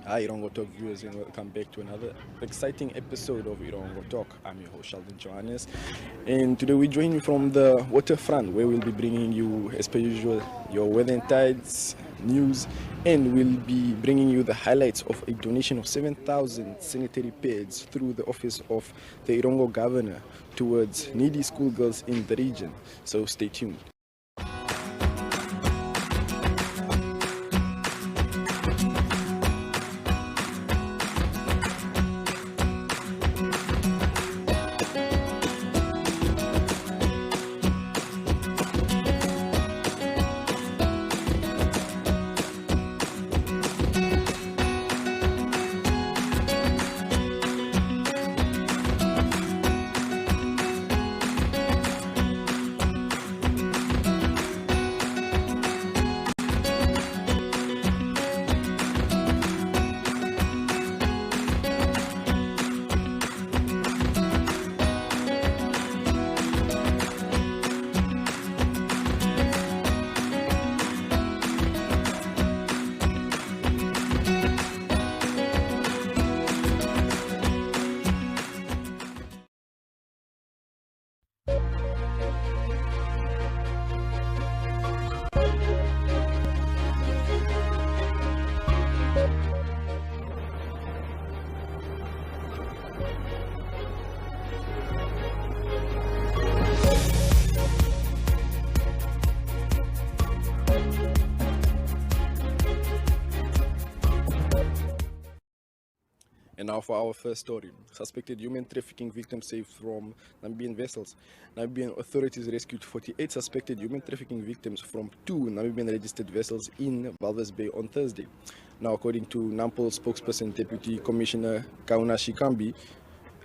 Hi, Erongo Talk viewers, and welcome back to another exciting episode of Erongo Talk. I'm your host, Sheldon Johannes, and today we join you from the waterfront where we'll be bringing you, as per usual, your weather and tides news, and we'll be bringing you the highlights of a donation of 7,000 sanitary pads through the office of the Erongo governor towards needy schoolgirls in the region. So stay tuned. And now for our first story. Suspected human trafficking victims saved from Namibian vessels. Namibian authorities rescued 48 suspected human trafficking victims from two Namibian registered vessels in Walvis Bay on Thursday. Now, according to NAMPOL spokesperson Deputy Commissioner Kauna Shikambi,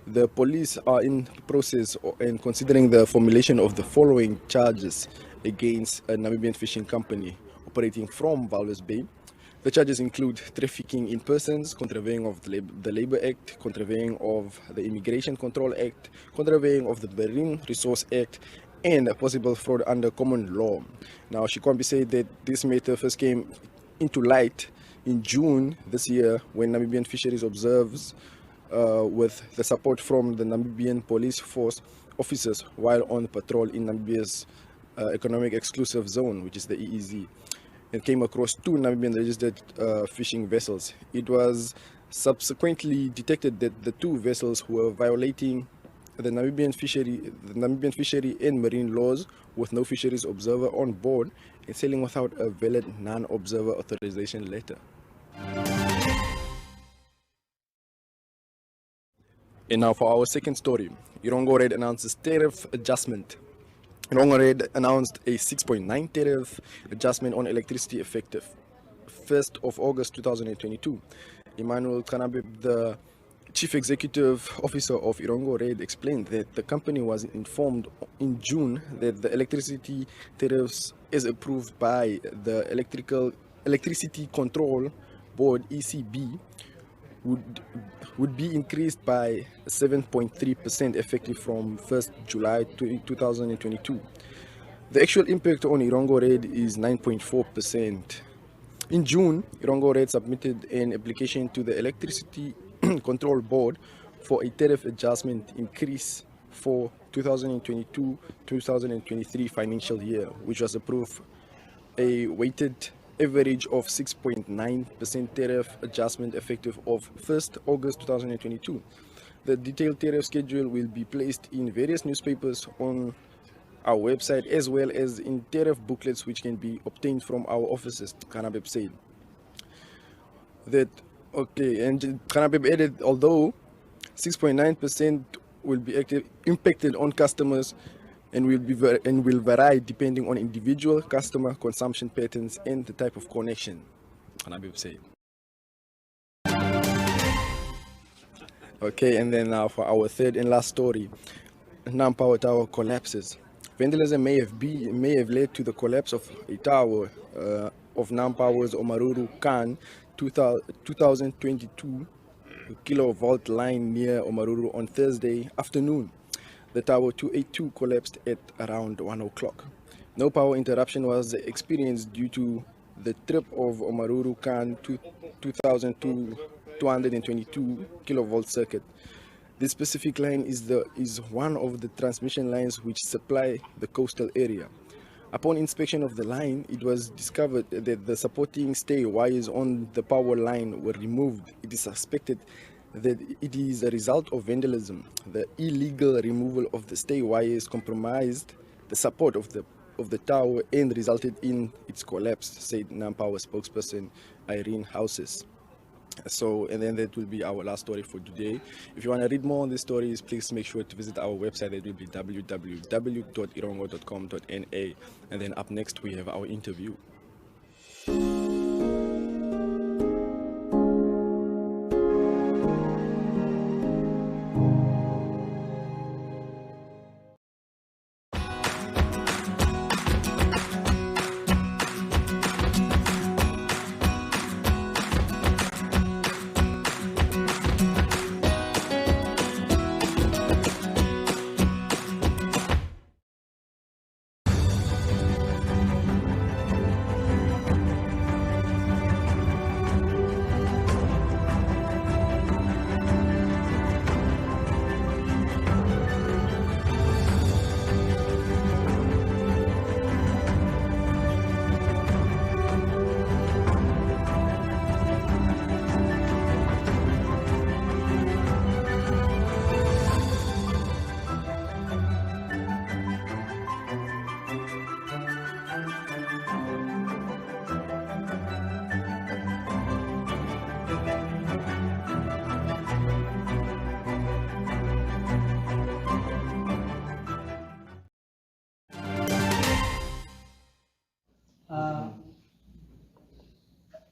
the police are in process and considering the formulation of the following charges against a Namibian fishing company operating from Walvis Bay. The charges include trafficking in persons, contravening of the Labor Act, contravening of the Immigration Control Act, contravening of the Marine Resource Act, and a possible fraud under common law. Now, Shikwambi said that this matter first came into light in June this year when Namibian Fisheries observes with the support from the Namibian Police Force officers while on patrol in Namibia's Economic Exclusive Zone, which is the EEZ, and came across two Namibian registered fishing vessels. It was subsequently detected that the two vessels were violating the Namibian fishery and marine laws with no fisheries observer on board and sailing without a valid non-observer authorization letter. And now for our second story, Erongo Red announces tariff adjustment. Erongo Red announced a 6.9 tariff adjustment on electricity effective 1st of August 2022. Emmanuel Kanabe, the Chief Executive Officer of Erongo Red, explained that the company was informed in June that the electricity tariffs, as approved by the Electricity Control Board (ECB), would be increased by 7.3% effective from 1st July 2022. The actual impact on Erongo Red is 9.4%. In June, Erongo Red submitted an application to the Electricity Control Board for a tariff adjustment increase for 2022-2023 financial year, which was approved a weighted average of 6.9% tariff adjustment effective of 1st August 2022. The detailed tariff schedule will be placed in various newspapers on our website as well as in tariff booklets which can be obtained from our offices, Kanabeb said. And Kanabeb added, although 6.9% will be impacted on customers and will vary depending on individual customer consumption patterns and the type of connection, Kanabib said. Okay, and then now for our third and last story, Nam Power Tower collapses. Vandalism may have led to the collapse of a tower of Nam Power's Omaruru Khan 2022 kilovolt line near Omaruru on Thursday afternoon. The tower 282 collapsed at around 1 o'clock. No power interruption was experienced due to the trip of Omaruru Khan 2222 kilovolt circuit. This specific line is one of the transmission lines which supply the coastal area. Upon inspection of the line, it was discovered that the supporting stay wires on the power line were removed. It is suspected that it is a result of vandalism. The illegal removal of the stay wires compromised the support of the tower and resulted in its collapse, said NamPower spokesperson Irene Houses. So, and then that will be our last story for today. If you want to read more on these stories, please make sure to visit our website. That will be www.erongo.com.na. And then up next, we have our interview.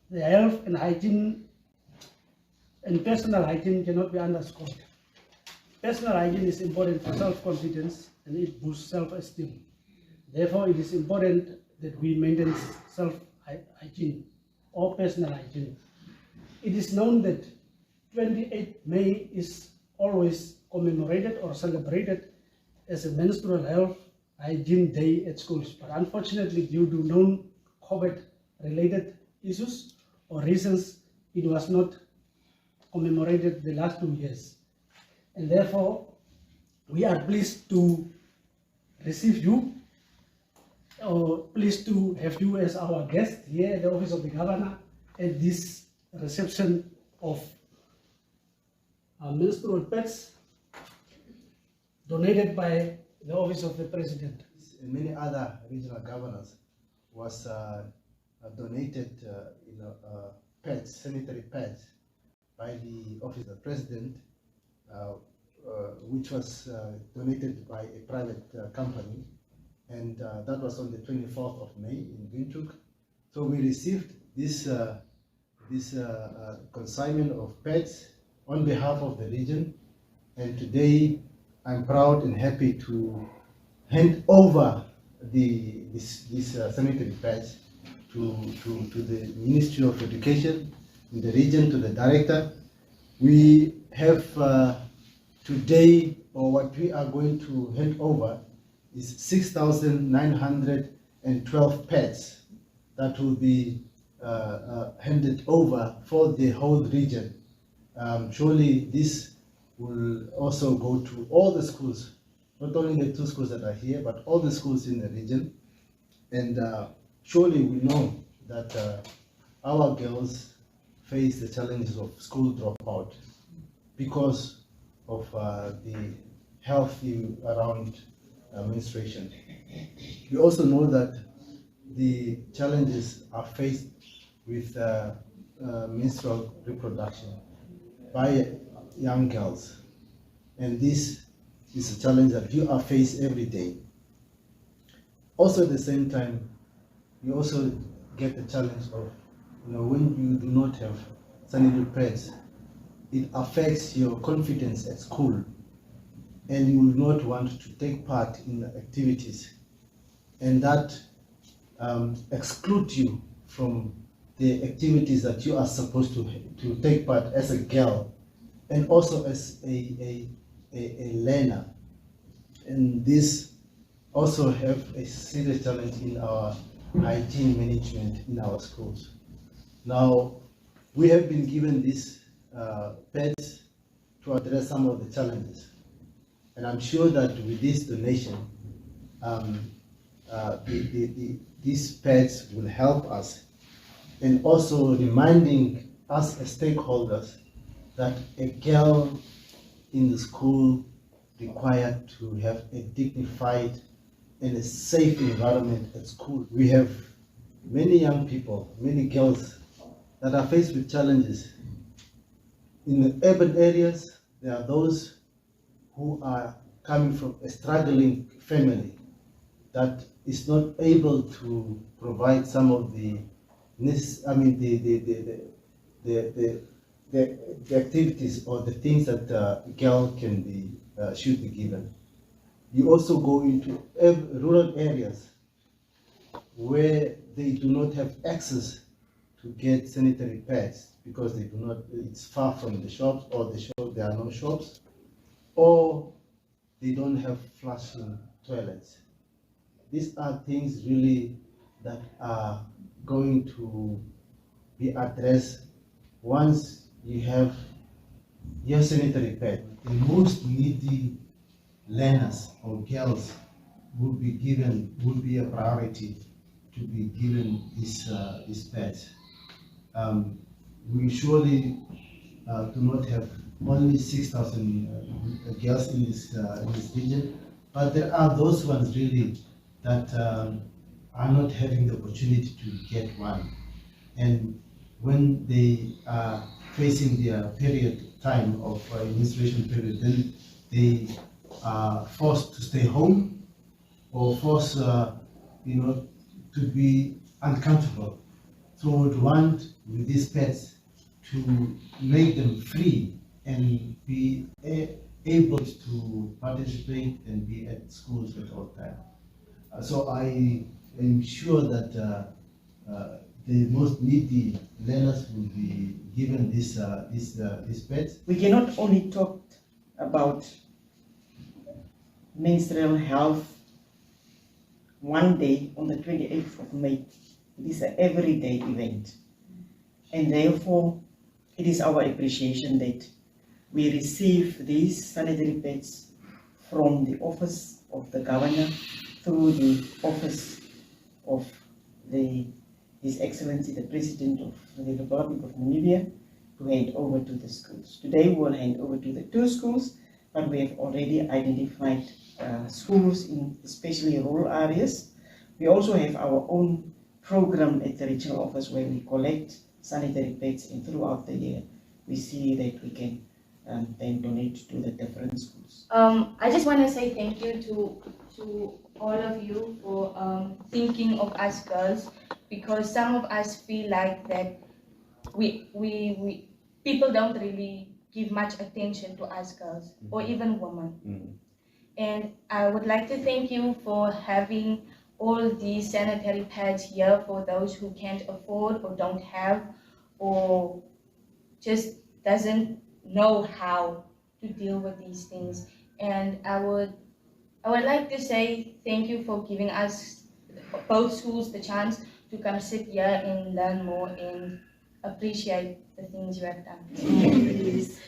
The health and hygiene and personal hygiene cannot be underscored. Personal hygiene is important for self-confidence and it boosts self-esteem. Therefore, it is important that we maintain self-hygiene or personal hygiene. It is known that 28 May is always commemorated or celebrated as a menstrual health hygiene day at schools. But unfortunately, due to known COVID-related issues or reasons, it was not commemorated the last 2 years. And therefore, we are pleased to receive you, or pleased to have you as our guest here at the Office of the Governor at this reception of menstrual pads donated by the Office of the President. And many other regional governors was donated pads, sanitary pads, by the Office of the President, which was donated by a private company, and that was on the 24th of May in Windhoek. So we received this consignment of pads on behalf of the region, and today I'm proud and happy to hand over these sanitary pads to the Ministry of Education in the region, to the director. We have today, or what we are going to hand over is 6,912 pads that will be handed over for the whole region. Surely this will also go to all the schools, not only the 2 schools that are here, but all the schools in the region. And surely we know that our girls face the challenges of school dropout because of the health around menstruation. We also know that the challenges are faced with menstrual reproduction by young girls, and this is a challenge that you are faced every day. Also at the same time, you also get the challenge of, when you do not have sanitary pads, it affects your confidence at school, and you will not want to take part in the activities, and that excludes you from the activities that you are supposed to take part as a girl, and also as a learner. And this also have a serious challenge in our hygiene management in our schools. Now, we have been given these pets to address some of the challenges. And I'm sure that with this donation, these pets will help us, and also reminding us as stakeholders that a girl in the school required to have a dignified and a safe environment at school. We have many young people, many girls that are faced with challenges. In the urban areas, there are those who are coming from a struggling family that is not able to provide some of the activities or the things that a girl can be should be given. You also go into rural areas where they do not have access to get sanitary pads because they do not. It's far from the shops, or there are no shops, or they don't have flushing toilets. These are things really that are going to be addressed once you have your sanitary pad. The most needy learners or girls would be a priority to be given these pads. We surely do not have only 6,000 girls in this region, but there are those ones really that are not having the opportunity to get one. And when they are facing their period time of menstruation period, then they are forced to stay home or forced to be uncomfortable. So we would want with these pets to make them free and be able to participate and be at schools at all times. So I am sure that the most needy learners will be given these pets. We cannot only talk about menstrual health one day on the 28th of May. It is an everyday event. And therefore, it is our appreciation that we receive these sanitary pads from the office of the governor through the office of His Excellency the President of the Republic of Namibia to hand over to the schools. Today we will hand over to the 2 schools, but we have already identified schools in especially rural areas. We also have our own program at the regional office where we collect sanitary pads, and throughout the year we see that we can then donate to the different schools. I just want to say thank you to all of you for thinking of us girls, because some of us feel like that we people don't really give much attention to us girls or even women. And I would like to thank you for having all these sanitary pads here for those who can't afford or don't have or just doesn't know how to deal with these things. And I would like to say thank you for giving us both schools the chance to come sit here and learn more and appreciate the things you have done. Please.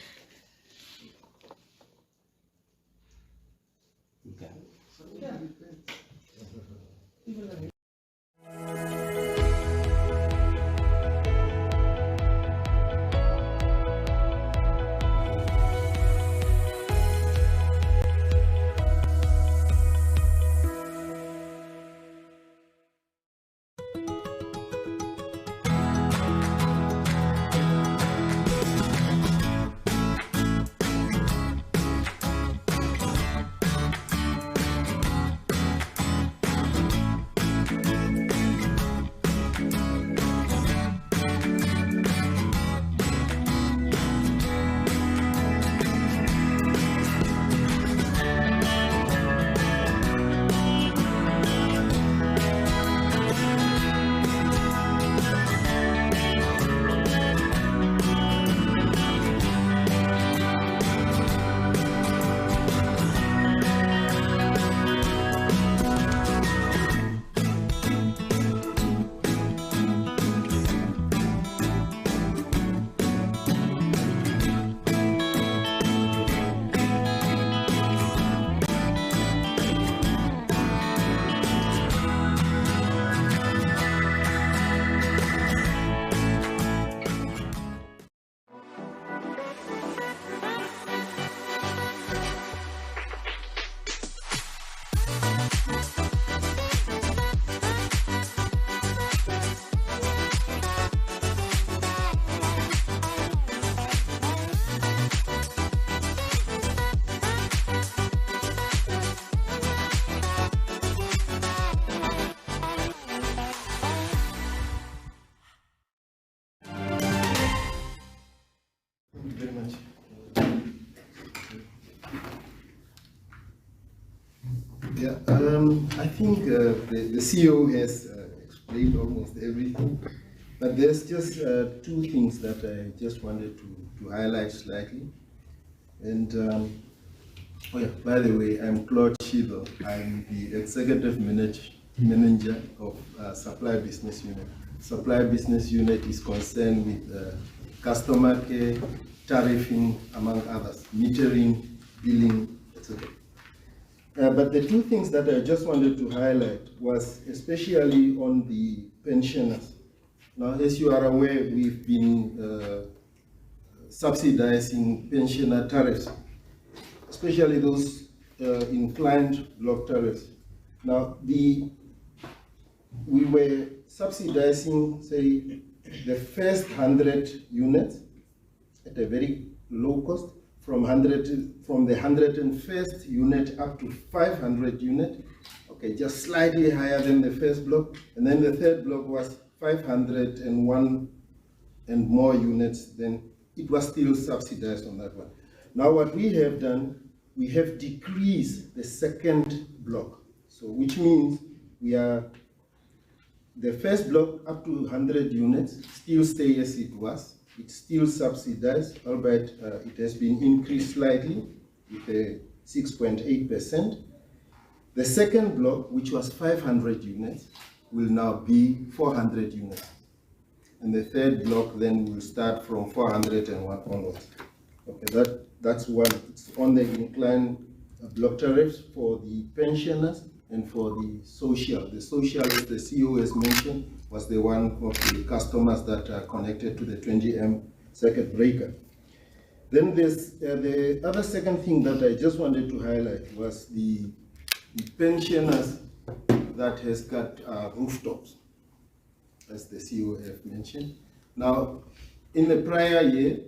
Yeah, I think the CEO has explained almost everything, but there's just two things that I just wanted to highlight slightly. And oh yeah, by the way, I'm Claude Shido. I'm the Executive Manager of Supply Business Unit. Supply Business Unit is concerned with customer care, tariffing, among others, metering, billing, etc. But the two things that I just wanted to highlight was especially on the pensioners. Now, as you are aware, we've been subsidizing pensioner tariffs, especially those inclined block tariffs. Now, we were subsidizing, say, the first 100 units at a very low cost, from the 101st unit up to 500 unit, okay, just slightly higher than the first block, and then the third block was 501 and more units. Then it was still subsidized on that one. Now what we have done, we have decreased the second block, so which means we are the first block up to 100 units still stay as it was. It's still subsidized, albeit it has been increased slightly with a 6.8%. The second block, which was 500 units, will now be 400 units. And the third block then will start from 401 onwards. Okay, that's one. It's on the incline block tariffs for the pensioners and for the social. The social, as the CEO has mentioned, was the one of the customers that are connected to the 20M circuit breaker. Then there's the other second thing that I just wanted to highlight was the pensioners that has got rooftops, as the CEO have mentioned. Now, in the prior year,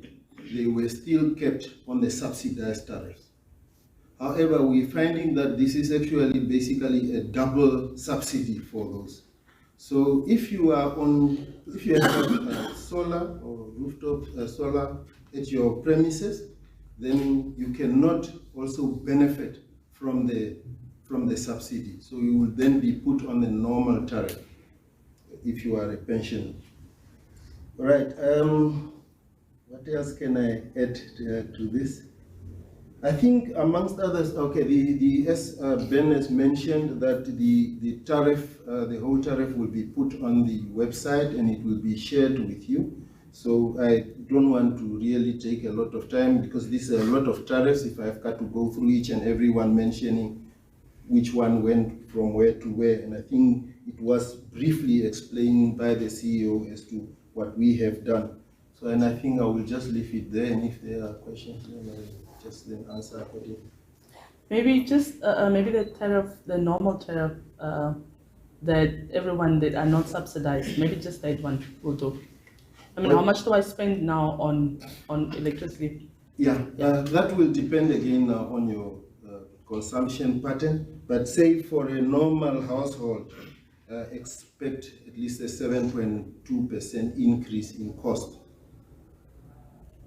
they were still kept on the subsidized tariffs. However, we're finding that this is actually basically a double subsidy for those. So if you have solar or rooftop solar at your premises, then you cannot also benefit from the subsidy. So you will then be put on the normal tariff if you are a pensioner. All right. What else can I add to this? I think amongst others, okay, as Ben has mentioned, that the tariff, the whole tariff will be put on the website and it will be shared with you. So I don't want to really take a lot of time because these are a lot of tariffs if I've got to go through each and every one mentioning which one went from where to where. And I think it was briefly explained by the CEO as to what we have done. So, and I think I will just leave it there, and if there are questions, then I'll just then answer accordingly. Maybe just maybe the tariff, the normal tariff that everyone that are not subsidized, maybe just that one will do. I mean, how much do I spend now on electricity? Yeah, that will depend again on your consumption pattern. But say for a normal household, expect at least a 7.2% increase in cost.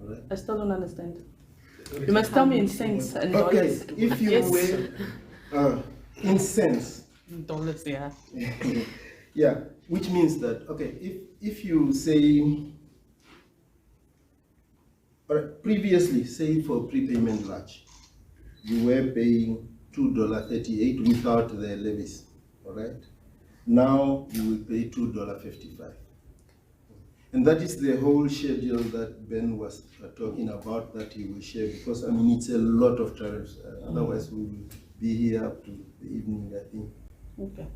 All right. I still don't understand. You must tell me in cents and dollars. Okay, if you were in cents. Dollars, yeah. Yeah, which means that, okay, if you say, previously, say for prepayment large, you were paying $2.38 without the levies, all right? Now you will pay $2.55. And that is the whole schedule that Ben was talking about that he will share, because I mean, it's a lot of tariffs. Otherwise, we will be here up to the evening, I think. Okay.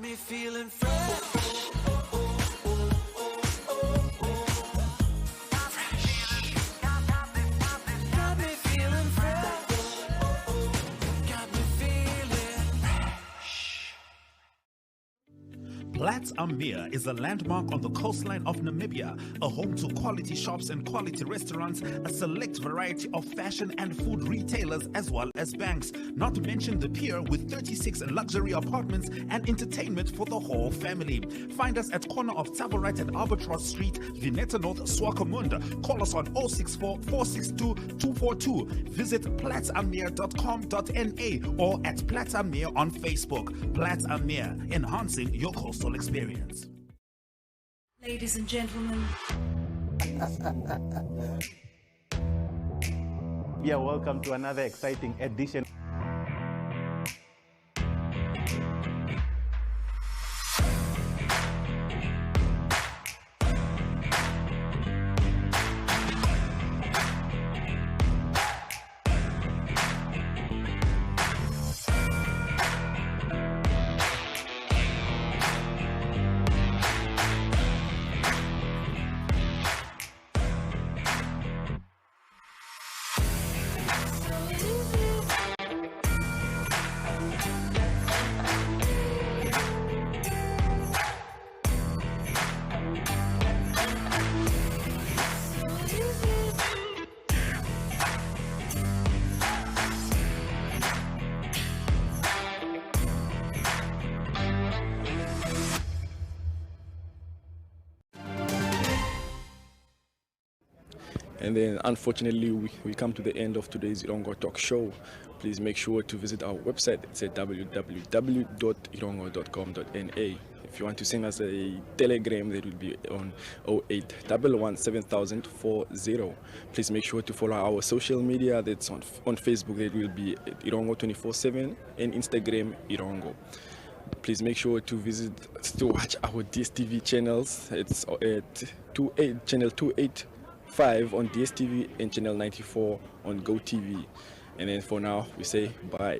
me feeling fresh. Got me feeling fresh. Got me feeling fresh. Platts Amir is a landmark on the coastline of Namibia, a home to quality shops and quality restaurants, a select variety of fashion and food retailers, as well as banks. Not to mention the pier with 36 luxury apartments and entertainment for the whole family. Find us at corner of Tabarat and Albatross Street, Vineta North, Swakopmund. Call us on 064 462 242. Visit platsamir.com.na or at Platts Amir on Facebook. Platts Amir, enhancing your coastal experience. Ladies and gentlemen. Yeah, welcome to another exciting edition. And then unfortunately we come to the end of today's Erongo Talk show. Please make sure to visit our website. It's at www.erongo.com.na. If you want to send us a telegram, that will be on 08117040. Please make sure to follow our social media. That's on Facebook, that will be at Erongo 24/7, and Instagram Erongo. Please make sure to watch our DSTV channels. It's at channel 285 on DSTV and channel 94 on GoTV. And then for now, we say bye.